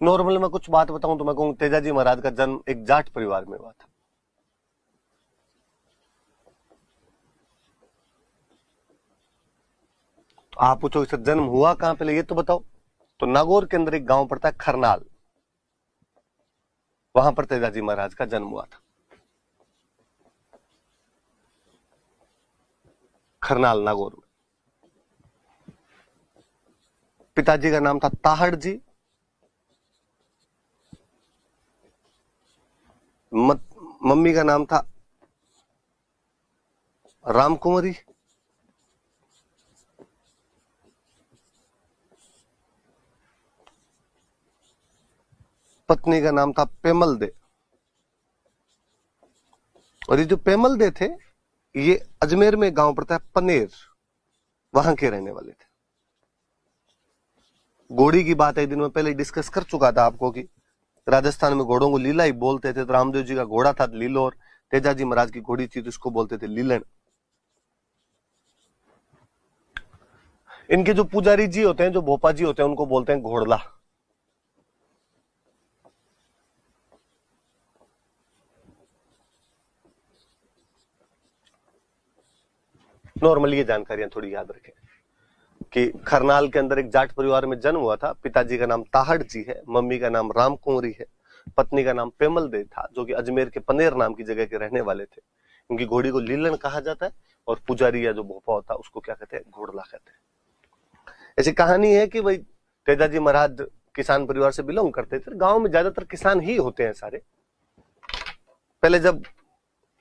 Normally मैं कुछ बात बताऊं तो मैं कहूँ तेजाजी महाराज का जन्म एक जाट परिवार में हुआ था। तो आप पूछो इसका जन्म हुआ कहां, पहले ये तो बताओ। तो नागौर के अंदर एक गांव पड़ता है खरनाल, वहां पर तेजाजी महाराज का जन्म हुआ था। खरनाल नागौर में। पिताजी का नाम था ताहड़ जी, मम्मी का नाम था रामकुमारी, पत्नी का नाम था पेमल दे। और ये जो पेमल दे थे, ये अजमेर में गांव पड़ता है पनेर, वहां के रहने वाले थे। घोड़ी की बात एक दिन में पहले डिस्कस कर चुका था आपको कि राजस्थान में घोड़ों को लीला ही बोलते थे। तो रामदेव जी का घोड़ा था लीलो, और तेजाजी महाराज की घोड़ी थी तो इसको बोलते थे लीलन। इनके जो पुजारी जी होते हैं, जो भोपा जी होते हैं, उनको बोलते हैं घोड़ला। नॉर्मली ये जानकारियां थोड़ी याद रखें कि खरनाल के अंदर एक जाट परिवार में जन्म हुआ था। पिताजी का नाम ताहड़ जी है, मम्मी का नाम रामकुंवरी है, पत्नी का नाम पेमल दे था, जो कि अजमेर के पनेर नाम की जगह के रहने वाले थे। उनकी घोड़ी को लीलन कहा जाता है, और पुजारी या जो भोपा होता है उसको क्या कहते हैं, घोड़ला कहते हैं। ऐसी कहानी है कि भाई तेजाजी महाराज किसान परिवार से बिलोंग करते थे। गांव में ज्यादातर किसान ही होते हैं सारे। पहले जब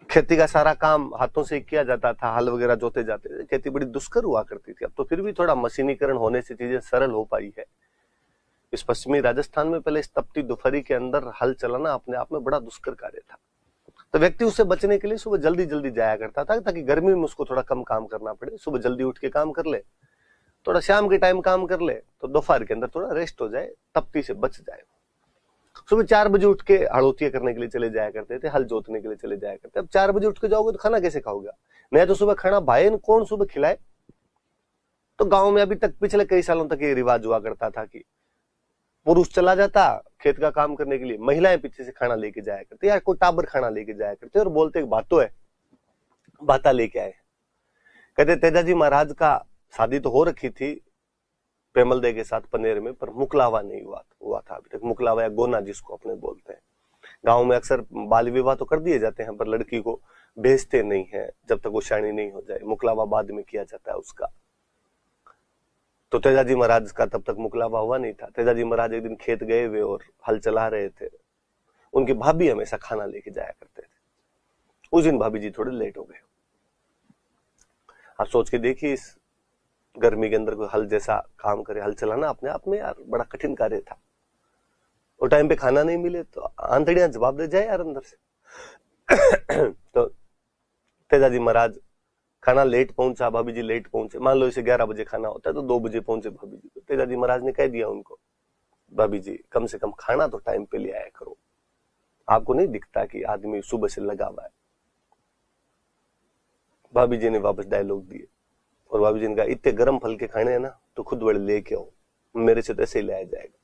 खेती का सारा काम हाथों से किया जाता था, हल वगैरह जोते जाते थे, खेती बड़ी दुष्कर हुआ करती थी। अब तो फिर भी थोड़ा मशीनीकरण होने से चीजें सरल हो पाई है। इस पश्चिमी राजस्थान में पहले इस तपती दोपहरी के अंदर हल चलाना अपने आप में बड़ा दुष्कर कार्य था। तो व्यक्ति उससे बचने के लिए सुबह जल्दी जल्दी जाया करता था, ताकि गर्मी में उसको थोड़ा कम काम करना पड़े। सुबह जल्दी उठ के काम कर ले, थोड़ा शाम के टाइम काम कर ले, तो दोपहर के अंदर थोड़ा रेस्ट हो जाए, तपती से बच जाए। सुबह 4 बजे उठ के हड़ोतिया करने के लिए चले जाया करते थे, हल जोतने के लिए चले जाया करते। अब 4 बजे उठ के जाओगे तो खाना कैसे खाओगे? नहीं तो सुबह खाना भाई कौन सुबह खिलाए। तो गांव में अभी तक पिछले कई सालों तक ये रिवाज हुआ करता था कि पुरुष चला जाता खेत का काम करने के लिए, महिलाएं पीछे से खाना लेके जाया करती, यार कोई टाबर खाना लेके जाया करते, और बोलते बातो है, बाता लेके आए। कहते तेजाजी महाराज का शादी तो हो रखी थी पेमल दे के साथ पनेर में, पर मुकलावा नहीं हुआ था अभी तक। मुकलावा या गोना जिसको अपने बोलते हैं। गांव में अक्सर बाल विवाह तो कर दिए जाते हैं, पर लड़की को भेजते नहीं है जब तक वो शाणी नहीं हो जाए। मुकलावा बाद में किया जाता है उसका। तो तेजाजी महाराज का तब तक मुकलावा हुआ नहीं था। तेजाजी महाराज एक दिन खेत गए हुए और हल चला रहे थे। उनकी भाभी हमेशा खाना लेके जाया करते थे। उस दिन भाभी जी थोड़े लेट हो गए। आप सोच के देखिए, इस गर्मी के अंदर कोई हल जैसा काम करे, हल चलाना अपने आप में यार बड़ा कठिन कार्य था। और टाइम पे खाना नहीं मिले तो आंतड़ियां जवाब दे जाए यार अंदर से। तो तेजाजी महाराज खाना लेट पहुंचा, भाभी जी लेट पहुंचे। मान लो इसे 11 बजे खाना होता है तो 2 बजे पहुंचे भाभी जी। तो तेजाजी महाराज ने कह दिया उनको, भाभी जी कम से कम खाना तो टाइम पे ले आया करो, आपको नहीं दिखता कि आदमी सुबह से लगा हुआ है। भाभी जी ने वापस डायलॉग दिए, और भाभी जी ने कहा इतने गर्म फल के खाने हैं ना तो खुद बड़े लेके आओ, मेरे से तो ऐसे ही लाया जाएगा।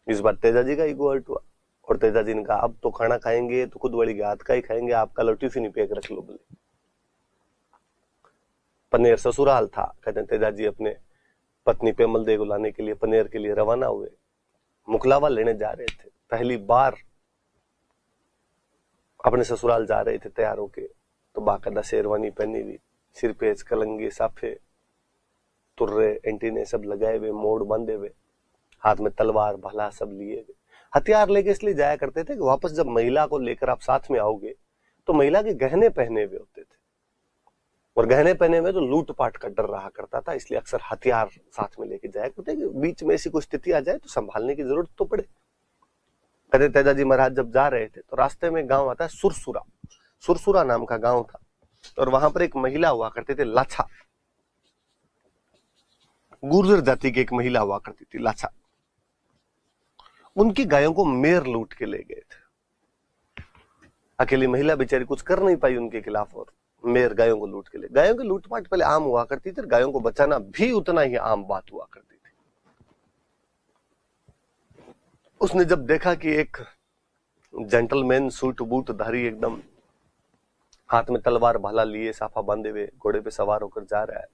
इस बार तेजाजी का ईगो हर्ट हुआ, और तेजाजी ने कहा अब तो खाना खाएंगे तो खुद बड़ी के हाथ का ही खाएंगे, आपका लो टिफिन ही पैक रख लो बोले। पनेर ससुराल था। कहते हैं तेजाजी अपने पत्नी पेमल दे को लाने के लिए पनेर के लिए रवाना हुए। मुकलावा लेने जा रहे थे, पहली बार अपने ससुराल जा रहे थे तैयार होके। तो बाकायदा शेरवानी पहनी हुई, सिर पे कलंगे साफे, तुर्रे एंटीने सब लगाए हुए, मोड़ बांधे हुए, हाथ में तलवार भाला सब लिए हुए। हथियार लेके इसलिए जाया करते थे कि वापस जब महिला को लेकर आप साथ में आओगे तो महिला के गहने पहने हुए होते थे, और गहने पहने हुए तो लूटपाट का डर रहा करता था। इसलिए अक्सर हथियार साथ में लेके जाया करते कि बीच में ऐसी कोई स्थिति आ जाए तो संभालने की जरूरत तो पड़े। कहते तेजाजी महाराज जब जा रहे थे तो रास्ते में गांव आता है सुरसुरा। सुरसुरा नाम का गांव था, और वहां पर एक महिला हुआ करते थे लाछा, गुर्जर जाति की एक महिला हुआ करती थी लाछा। उनकी गायों को मेर लूट के ले गए थे। अकेली महिला बेचारी कुछ कर नहीं पाई उनके खिलाफ, और मेर गायों को लूट के ले। गायों की लूटपाट पहले आम हुआ करती थी, गायों को बचाना भी उतना ही आम बात हुआ करती थी। उसने जब देखा कि एक जेंटलमैन सूट बूट धारी एकदम हाथ में तलवार भाला लिए साफा बांधे हुए घोड़े पे सवार होकर जा रहा है,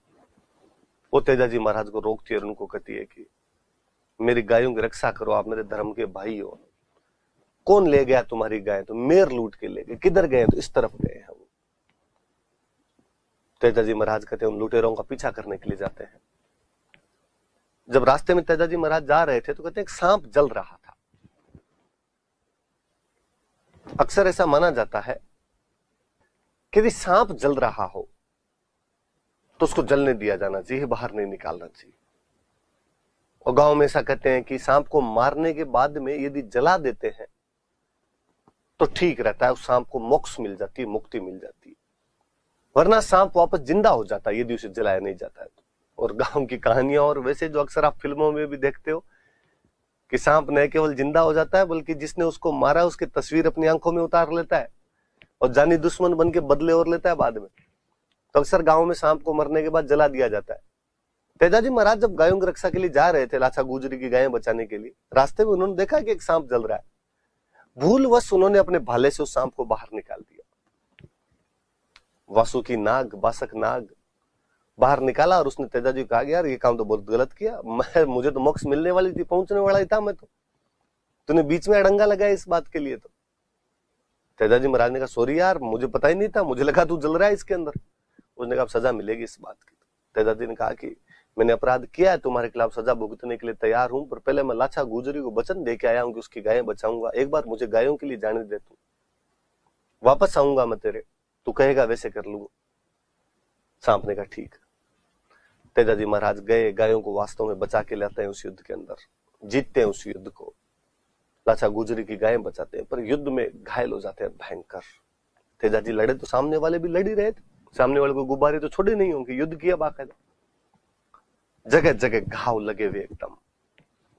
वो तेजाजी महाराज को रोकती है और उनको कहती है कि मेरी गायों की रक्षा करो, आप मेरे धर्म के भाई हो। कौन ले गया तुम्हारी गाय? तो मेर लूट के ले गए। किधर गए? तो इस तरफ गए हैं वो। तेजाजी महाराज कहते हैं उन लुटेरों का पीछा करने के लिए जाते हैं। जब रास्ते में तेजाजी महाराज जा रहे थे तो कहते हैं एक सांप जल रहा था। अक्सर ऐसा माना जाता है कि यदि सांप जल रहा हो तो उसको जलने दिया जाना चाहिए, बाहर नहीं निकालना चाहिए। और गांव में ऐसा कहते हैं कि सांप को मारने के बाद में यदि जला देते हैं तो ठीक रहता है, उस सांप को मोक्ष मिल जाती है, मुक्ति मिल जाती है। वरना सांप वापस जिंदा हो जाता है यदि उसे जलाया नहीं जाता है तो। और गांव की कहानियां और वैसे जो अक्सर आप फिल्मों में भी देखते हो कि सांप न केवल जिंदा हो जाता है बल्कि जिसने उसको मारा उसकी तस्वीर अपनी आंखों में उतार लेता है और जानी दुश्मन बन के बदले और लेता है बाद में। तो अक्सर गांव में सांप को मरने के बाद जला दिया जाता है। तेजाजी महाराज जब गायों की रक्षा के लिए जा रहे थे, लाचा गुजरी की गायें बचाने के लिए, रास्ते में उन्होंने देखा कि एक सांप जल रहा है। भूलवश उन्होंने अपने भाले से उस सांप को बाहर निकाल दिया। वासुकी नाग, बासक नाग बाहर निकाला और उसने तेजाजी को कहा यार ये काम तो बहुत गलत किया, मुझे तो मोक्ष मिलने वाली थी, पहुंचने वाला ही था मैं तो, तूने बीच में अड़ंगा लगाया इस बात के लिए। तो तेजाजी महाराज ने कहा सॉरी यार, मुझे पता ही नहीं था, मुझे लगा तू जल रहा है इसके अंदर। उसने कहा सजा मिलेगी इस बात की। तेजाजी ने कहा कि मैंने अपराध किया है, तुम्हारे खिलाफ सजा भुगतने के लिए तैयार हूं, पर पहले मैं लाचा गुजरी को वचन दे के आया हूं कि उसकी गायें बचाऊंगा। एक बार मुझे गायों के लिए जाने दे, तू वापस आऊंगा मैं तेरे, तू कहेगा वैसे कर लूंगा। सांप ने कहा ठीक। तेजाजी महाराज गए, गायों को वास्तव में बचा के लाते हैं उस युद्ध के अंदर, जीतते हैं उस युद्ध को, लाचा गुजरी की गायें बचाते हैं, पर युद्ध में घायल हो जाते हैं भयंकर। तेजाजी लड़े तो सामने वाले भी लड़ ही रहे थे, सामने वाले को गुब्बारे तो छोड़े नहीं होंगे, युद्ध किया बाकायदा, जगह जगह घाव लगे हुए एकदम।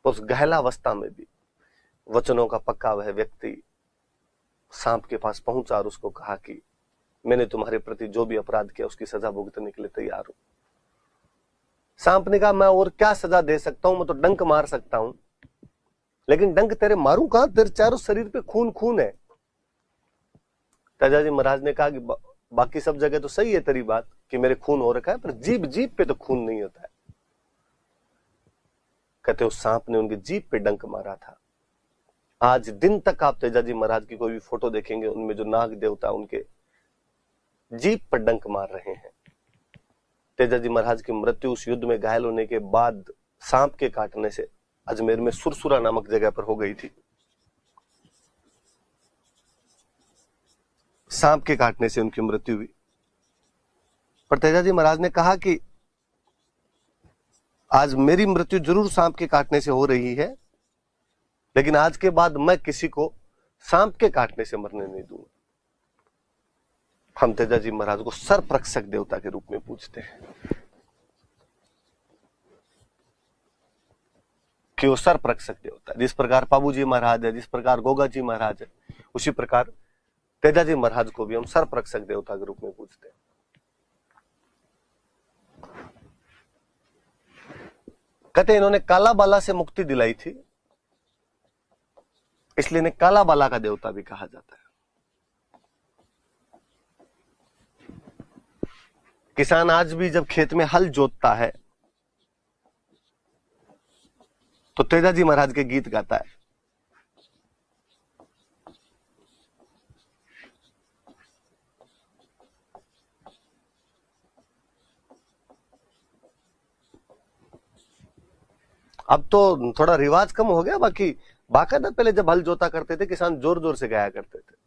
उस घायलावस्था में भी वचनों का पक्का वह व्यक्ति सांप के पास पहुंचा और उसको कहा कि मैंने तुम्हारे प्रति जो भी अपराध किया उसकी सजा भुगतने के लिए तैयार हूं। सांप ने कहा मैं और क्या सजा दे सकता हूं, मैं तो डंक मार सकता हूं, लेकिन डंक तेरे मारूं कहां, तेरे चारों शरीर पे खून खून है। तेजाजी महाराज ने कहा कि बाकी सब जगह तो सही है तेरी बात कि मेरे खून हो रखा है, पर जीभ जीभ पे तो खून नहीं होता है। कहते उस सांप ने उनकी जीभ पे डंक मारा था। आज दिन तक आप तेजाजी महाराज की कोई भी फोटो देखेंगे, उनमें जो नाग देवता उनके जीभ पर डंक मार रहे हैं। तेजाजी महाराज की मृत्यु उस युद्ध में घायल होने के बाद सांप के काटने से अजमेर में सुरसुरा नामक जगह पर हो गई थी। सांप के काटने से उनकी मृत्यु हुई। पर तेजाजी महाराज ने कहा कि आज मेरी मृत्यु जरूर सांप के काटने से हो रही है, लेकिन आज के बाद मैं किसी को सांप के काटने से मरने नहीं दूंगा। हम तेजाजी महाराज को सर्परक्षक देवता के रूप में पूजते हैं कि वो सर्परक्षक देवता है। जिस प्रकार पाबूजी महाराज है, जिस प्रकार गोगा जी महाराज है, उसी प्रकार तेजाजी महाराज को भी हम सर्परक्षक देवता के रूप में पूजते हैं। कहते इन्होंने काला बाला से मुक्ति दिलाई थी, इसलिए इन्हें काला बाला का देवता भी कहा जाता है। किसान आज भी जब खेत में हल जोतता है तो तेजाजी महाराज के गीत गाता है। अब तो थोड़ा रिवाज कम हो गया, बाकी बाकायदा पहले जब हल जोता करते थे किसान जोर जोर से गाया करते थे।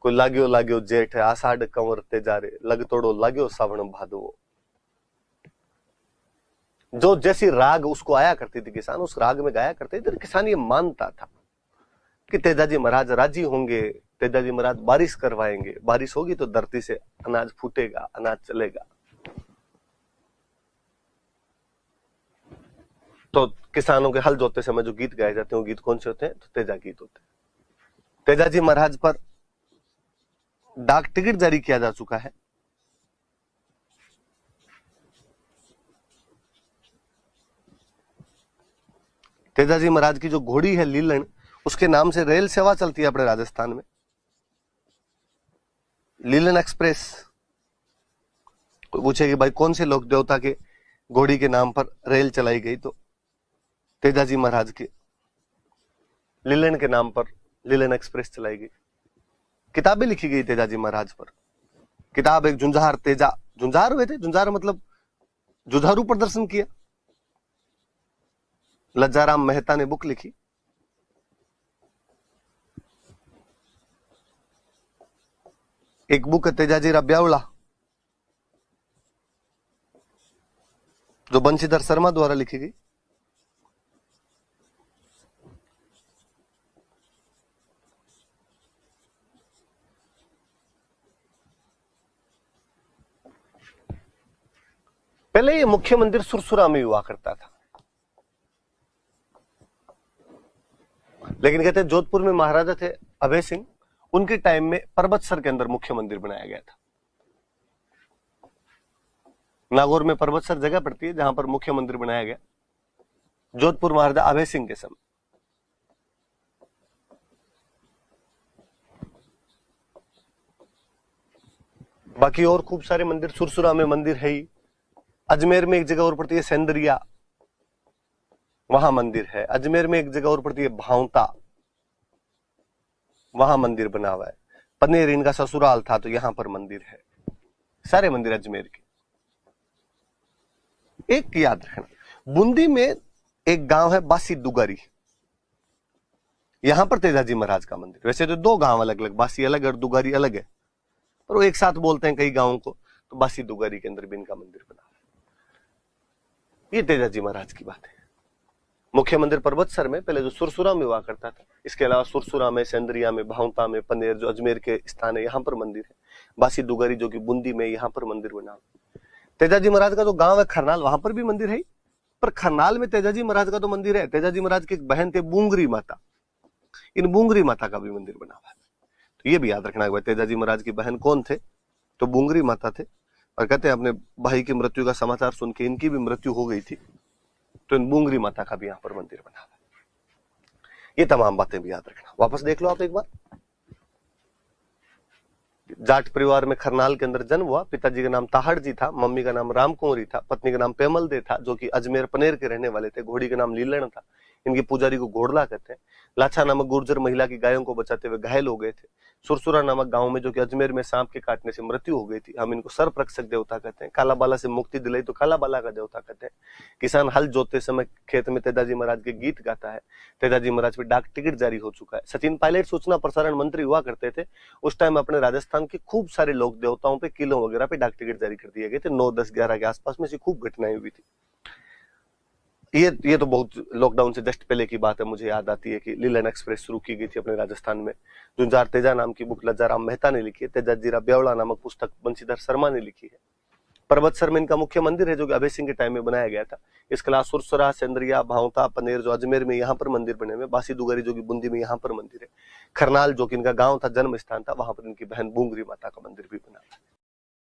कोई लाग्यो लाग्यो जेठ आषाढ़ कंवर तेजारे, लग तोड़ो लाग्यो सावण भादवो। जो जैसी राग उसको आया करती थी किसान उस राग में गाया करते थे। किसान ये मानता था कि तेजाजी महाराज राजी होंगे, तेजाजी महाराज बारिश करवाएंगे, बारिश होगी तो धरती से अनाज फूटेगा, अनाज चलेगा। तो किसानों के हल जोतते समय जो गीत गाए जाते हैं वो गीत कौन से होते हैं? तो तेजा गीत होते हैं। तेजाजी महाराज पर डाक टिकट जारी किया जा चुका है। तेजाजी महाराज की जो घोड़ी है लीलन, उसके नाम से रेल सेवा चलती है अपने राजस्थान में, लीलन एक्सप्रेस। कोई पूछे कि भाई कौन से लोक देवता के घोड़ी के नाम पर रेल चलाई गई, तो तेजाजी महाराज के लीलन के नाम पर लीलन एक्सप्रेस चलाई गई। किताबें लिखी गई तेजाजी महाराज पर। किताब एक झुंझार तेजा, झुंझार हुए थे, झुंझार मतलब जुझारू प्रदर्शन किया। लज्जाराम मेहता ने बुक लिखी। एक बुक है तेजाजी रा ब्यावला, जो बंशीधर शर्मा द्वारा लिखी गई। पहले ये मुख्य मंदिर सुरसुरा में हुआ करता था, लेकिन कहते हैं जोधपुर में महाराजा थे अभय सिंह, उनके टाइम में पर्वतसर के अंदर मुख्य मंदिर बनाया गया था। नागौर में पर्वतसर जगह पड़ती है जहां पर मुख्य मंदिर बनाया गया, जोधपुर महाराजा अभय सिंह के समय। बाकी और खूब सारे मंदिर, सुरसुरा में मंदिर है ही, अजमेर में एक जगह और पड़ती है सेंदरिया, वहां मंदिर है। अजमेर में एक जगह और पड़ती है भावता, वहां मंदिर बना हुआ है। पनेर इनका ससुराल था, तो यहां पर मंदिर है। सारे मंदिर अजमेर के। एक याद रखना, बूंदी में एक गांव है बासी दुगारी, यहां पर तेजाजी महाराज का मंदिर। वैसे तो दो गांव अलग अलग, बासी अलग और दुगारी अलग है, पर वो एक साथ बोलते हैं कई गांवों को, तो बासी दुगारी के अंदर भी इनका मंदिर बना है। ये तेजाजी महाराज की बात है। मुख्य मंदिर पर्वतसर में, पहले जो सुरसुरा में हुआ करता था। इसके अलावा सुरसुरा में, सेंदरिया में, भावता में, पनेर जो अजमेर के स्थान है, यहां पर मंदिर है। बासी दुगारी जो कि बूंदी में, यहां पर मंदिर बना। तेजाजी महाराज का जो गांव है खरनाल, वहां पर भी मंदिर है, पर खरनाल में तेजाजी महाराज का तो मंदिर है। तेजाजी महाराज की एक बहन थे बूंगरी माता, इन बूंगरी माता का भी मंदिर बना हुआ है। तो ये भी याद रखना है, तेजाजी महाराज की बहन कौन थे, तो बूंगरी माता थे। और कहते हैं अपने भाई की मृत्यु का समाचार सुन के इनकी भी मृत्यु हो गई थी, तो इन बूंगरी माता का भी यहां पर मंदिर बना हुआ है। ये तमाम बातें भी याद रखना। वापस देख लो आप एक बार। जाट परिवार में खरनाल के अंदर जन्म हुआ। पिताजी का नाम ताहड़ जी था, मम्मी का नाम राम कुंवरी था, पत्नी का नाम पेमल दे था, जो कि अजमेर पनेर के रहने वाले थे। घोड़ी का नाम लीलन था। इनके पुजारी को घोड़ला कहते हैं। लाछा नामक गुर्जर महिला की गायों को बचाते हुए घायल हो गए थे। सुरसुरा नामक गांव में, जो कि अजमेर में सांप के काटने से मृत्यु हो गई थी, हम इनको सर्परक्षक देवता कहते हैं। काला बाला से मुक्ति दिलाई तो काला बाला का देवता कहते हैं। किसान हल जोतते समय खेत में तेजाजी महाराज के गीत गाता है। तेजाजी महाराज पे डाक टिकट जारी हो चुका है। सचिन पायलट सूचना प्रसारण मंत्री हुआ करते थे। उस टाइम अपने राजस्थान के खूब सारे लोक देवताओं पे, किलों वगैरह पे डाक टिकट जारी कर दिए गए थे। 9, 10, 11 के आसपास में से खूब घटनाएं हुई थी। ये तो बहुत लॉकडाउन से जस्ट पहले की बात है। मुझे याद आती है कि लीलन एक्सप्रेस शुरू की गई थी अपने राजस्थान में। झुंझार तेजा नाम की बुक लज्जाराम मेहता ने लिखी है। तेजाजीरा ब्यावड़ा नामक पुस्तक बंशीधर शर्मा ने लिखी है। पर्वतसर में इनका मुख्य मंदिर है, जो कि अभय सिंह के टाइम में बनाया गया था। इसके अलावा सुरसुरा, सेंदरिया, भावता, पनेर जो अजमेर में, यहाँ पर मंदिर बने हुए। बासी दुगारी जो कि बूंदी में, यहाँ पर मंदिर है। खरनाल जो कि इनका गांव था, जन्म स्थान था, वहां पर इनकी बहन बूंगरी माता का मंदिर भी बना था।